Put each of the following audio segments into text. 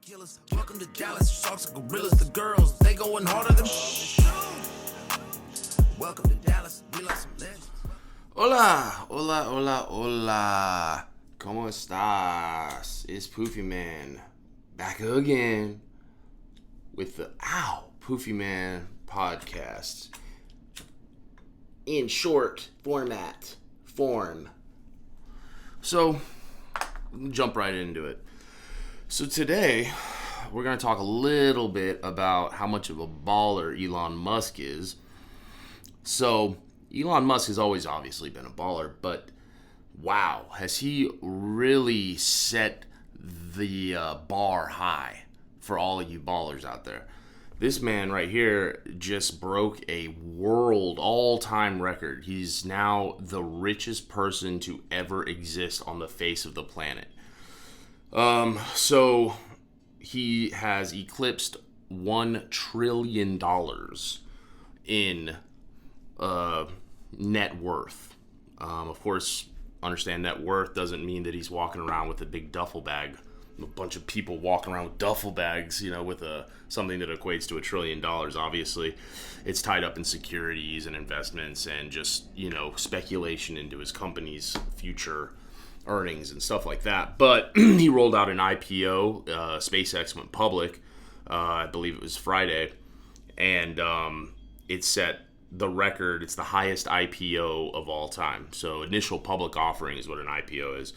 killers. Welcome to Dallas, sharks and gorillas. The girls, they going harder than welcome to Dallas, we like some legends. Hola, hola, hola, hola. ¿Cómo estás? It's Poofy Man back again with the Poofy Man podcast in short form. So, jump right into it. So today, we're going to talk a little bit about how much of a baller Elon Musk is. So, Elon Musk has always obviously been a baller, but wow, has he really set the bar high for all of you ballers out there. This man right here just broke a world all-time record. He's now the richest person to ever exist on the face of the planet. So he has eclipsed $1 trillion in net worth. Of course, understand net worth doesn't mean that he's walking around with a big duffel bag. A bunch of people walking around with duffel bags, with something that equates to $1 trillion. Obviously, it's tied up in securities and investments and just, speculation into his company's future earnings and stuff like that. But he rolled out an IPO. SpaceX went public. I believe it was Friday. And it set the record. It's the highest IPO of all time. So initial public offering is what an IPO is.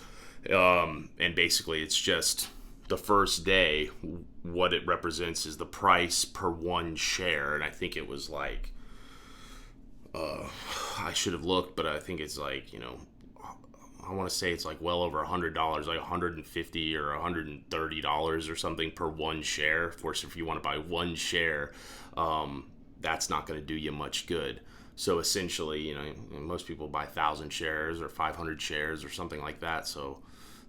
And basically it's just the first day. What it represents is the price per one share. And I think it was like, I should have looked, but I think it's like, I want to say it's like well over $100, like $150 or $130 or something per one share. Of course, if you want to buy one share, that's not going to do you much good. So essentially, most people buy 1,000 shares or 500 shares or something like that. So,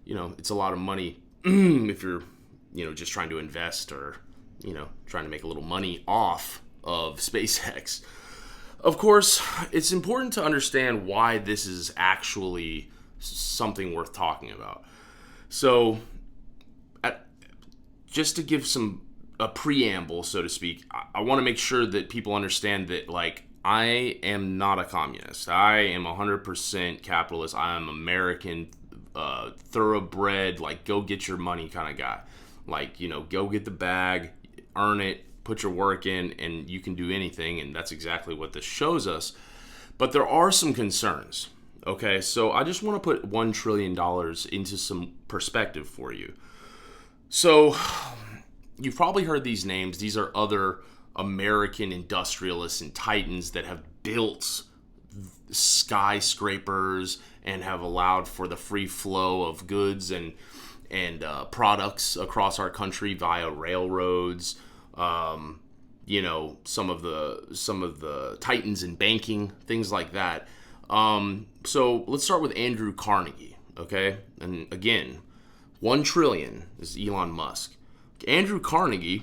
it's a lot of money if you're, just trying to invest or, trying to make a little money off of SpaceX. Of course, it's important to understand why this is actually something worth talking about. So, just to give a preamble, so to speak, I want to make sure that people understand that, I am not a communist. I am 100% capitalist. I am American, thoroughbred, go get your money kind of guy. Go get the bag, earn it, put your work in, and you can do anything, and that's exactly what this shows us. But there are some concerns. Okay, so I just want to put $1 trillion into some perspective for you. So, you've probably heard these names. These are other American industrialists and titans that have built skyscrapers and have allowed for the free flow of goods and products across our country via railroads. Some of the titans in banking, things like that. So let's start with Andrew Carnegie, okay? And again, $1 trillion is Elon Musk. Andrew Carnegie,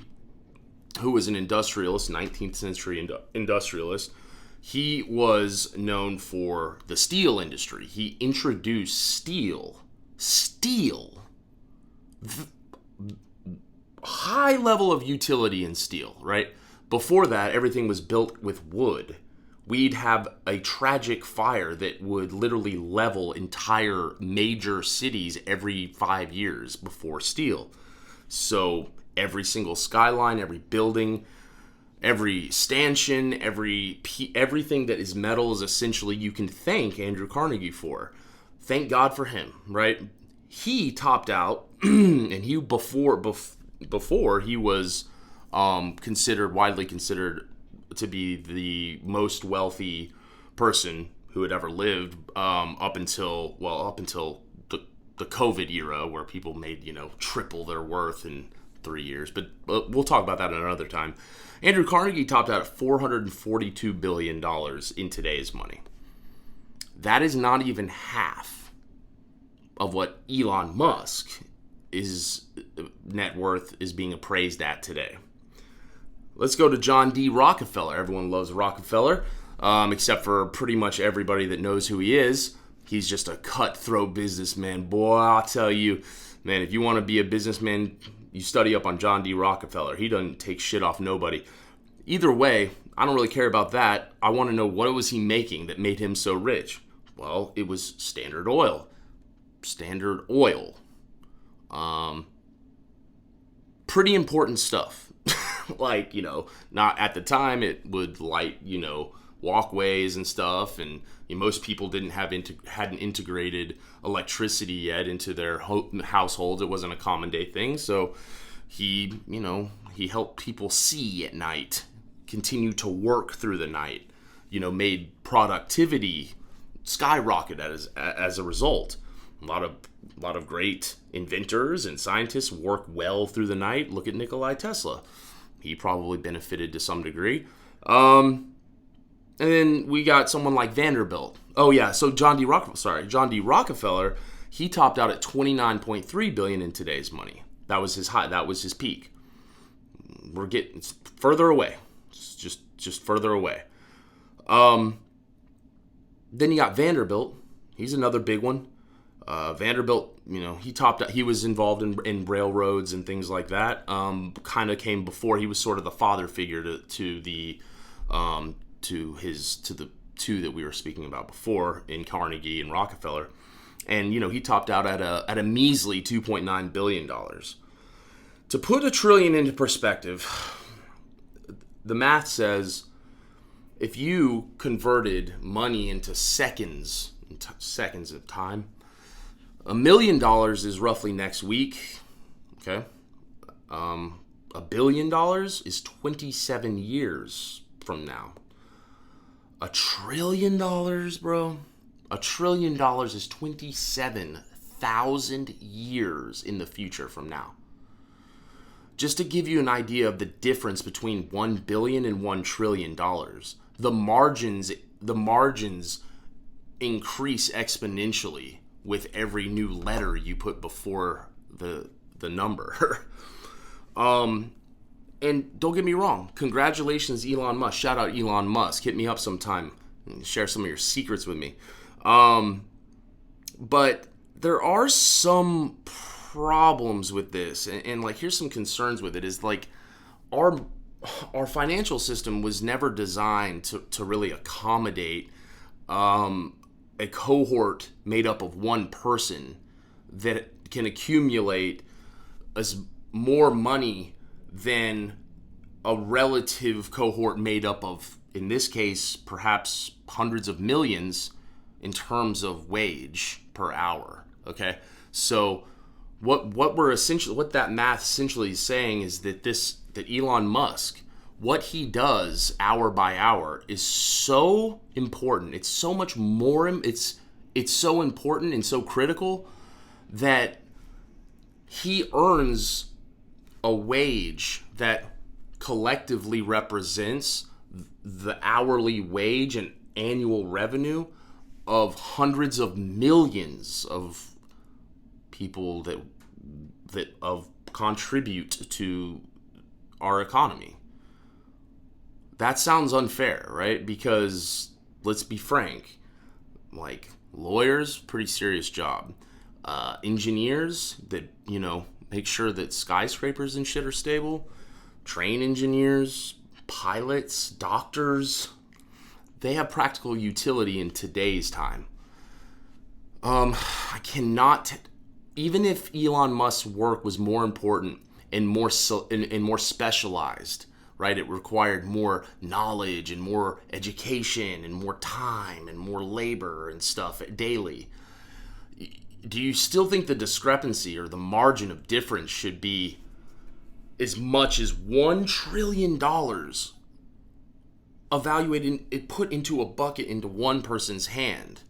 who was an industrialist, 19th century industrialist, he was known for the steel industry. He introduced steel, high level of utility in steel, right? Before that, everything was built with wood. We'd have a tragic fire that would literally level entire major cities every 5 years before steel. So every single skyline, every building, every stanchion, everything that is metal is essentially you can thank Andrew Carnegie for. Thank God for him, right? He topped out, and he before he was widely considered to be the most wealthy person who had ever lived up until the COVID era, where people made triple their worth in 3 years. But we'll talk about that another time. Andrew Carnegie topped out at $442 billion in today's money. That is not even half of what Elon Musk is net worth is being appraised at today. Let's go to John D. Rockefeller. Everyone loves Rockefeller, except for pretty much everybody that knows who he is. He's just a cutthroat businessman. Boy, I'll tell you, man, if you want to be a businessman, you study up on John D. Rockefeller. He doesn't take shit off nobody. Either way, I don't really care about that. I want to know, what was he making that made him so rich? Well, it was Standard Oil. Standard Oil. Pretty important stuff. Like, not at the time, it would light, walkways and stuff, and most people hadn't integrated electricity yet into their households. It wasn't a common day thing, so he helped people see at night, continue to work through the night, made productivity skyrocket as a result. A lot of great inventors and scientists work well through the night. Look at Nikola Tesla. He probably benefited to some degree. And then we got someone like Vanderbilt. Oh yeah, so John D. Rockefeller, he topped out at $29.3 billion in today's money. That was his high. That was his peak. We're getting further away. Just further away. Then you got Vanderbilt. He's another big one. Vanderbilt, he topped out. He was involved in railroads and things like that. Kind of came before. He was sort of the father figure to the two that we were speaking about before in Carnegie and Rockefeller. And he topped out at a measly $2.9 billion. To put $1 trillion into perspective, the math says if you converted money into seconds of time, $1 million is roughly next week. Okay. $1 billion is 27 years from now. $1 trillion, bro. $1 trillion is 27,000 years in the future from now. Just to give you an idea of the difference between $1 billion and $1 trillion, the margins increase exponentially with every new letter you put before the number. And don't get me wrong, congratulations Elon Musk. Shout out Elon Musk. Hit me up sometime and share some of your secrets with me. But there are some problems with this, and like here's some concerns with it. Is like our financial system was never designed to really accommodate a cohort made up of one person that can accumulate as more money than a relative cohort made up of, in this case, perhaps hundreds of millions in terms of wage per hour. Okay, so what that math essentially is saying is that Elon Musk, what he does hour by hour is so important. It's so much more. It's so important and so critical that he earns a wage that collectively represents the hourly wage and annual revenue of hundreds of millions of people that contribute to our economy. That sounds unfair, right? Because let's be frank, like lawyers, pretty serious job. Engineers that, make sure that skyscrapers and shit are stable. Train engineers, pilots, doctors, they have practical utility in today's time. I cannot, even if Elon Musk's work was more important and more specialized, right? It required more knowledge and more education and more time and more labor and stuff daily. Do you still think the discrepancy or the margin of difference should be as much as $1 trillion evaluated, it put into a bucket into one person's hand,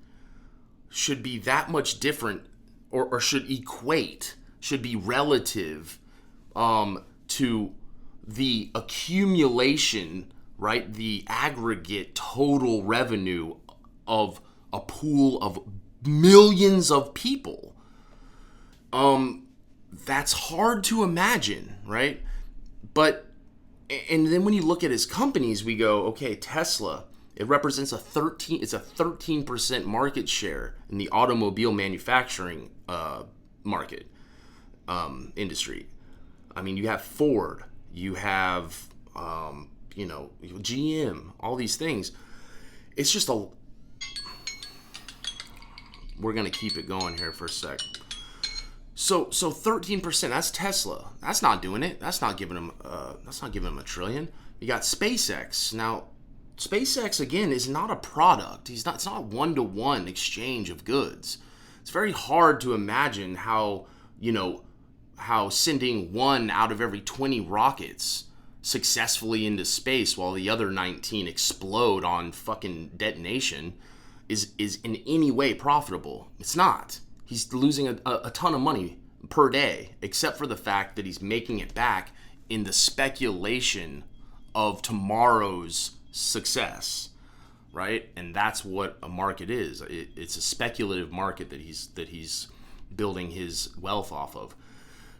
should be that much different or should be relative to the accumulation, right? The aggregate total revenue of a pool of millions of people. That's hard to imagine, right? And then when you look at his companies, we go, okay, Tesla, it represents it's a 13% market share in the automobile manufacturing market industry. I mean, you have Ford, you have, GM, all these things. It's just we're going to keep it going here for a sec. So 13%, that's Tesla. That's not doing it. That's not giving them $1 trillion. You got SpaceX. Now, SpaceX again is not a product. It's not a one-to-one exchange of goods. It's very hard to imagine how sending one out of every 20 rockets successfully into space while the other 19 explode on fucking detonation is in any way profitable. It's not. He's losing a ton of money per day, except for the fact that he's making it back in the speculation of tomorrow's success, right? And that's what a market is. It's a speculative market that he's building his wealth off of.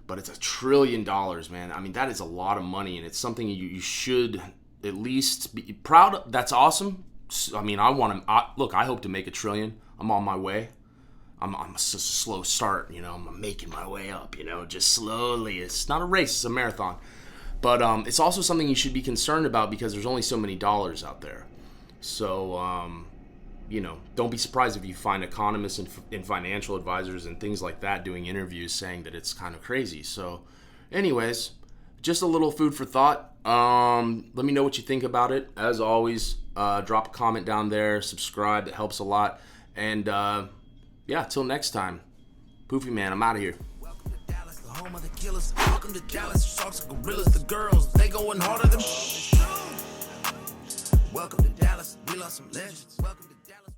But it's $1 trillion, man. I mean, that is a lot of money, and it's something you should at least be proud of. That's awesome. I mean, I hope to make $1 trillion. I'm on my way. I'm just a slow start, I'm making my way up, just slowly. It's not a race, it's a marathon. But it's also something you should be concerned about because there's only so many dollars out there. So, don't be surprised if you find economists and financial advisors and things like that doing interviews saying that it's kind of crazy. So, anyways, just a little food for thought. Let me know what you think about it. As always, drop a comment down there, subscribe. It helps a lot. And, till next time. Poofy Man, I'm out of here. Welcome to Dallas, the home of the killers. Welcome to Dallas, sharks and gorillas, the girls, they going harder than. Welcome to Dallas, we lost some legends. Welcome to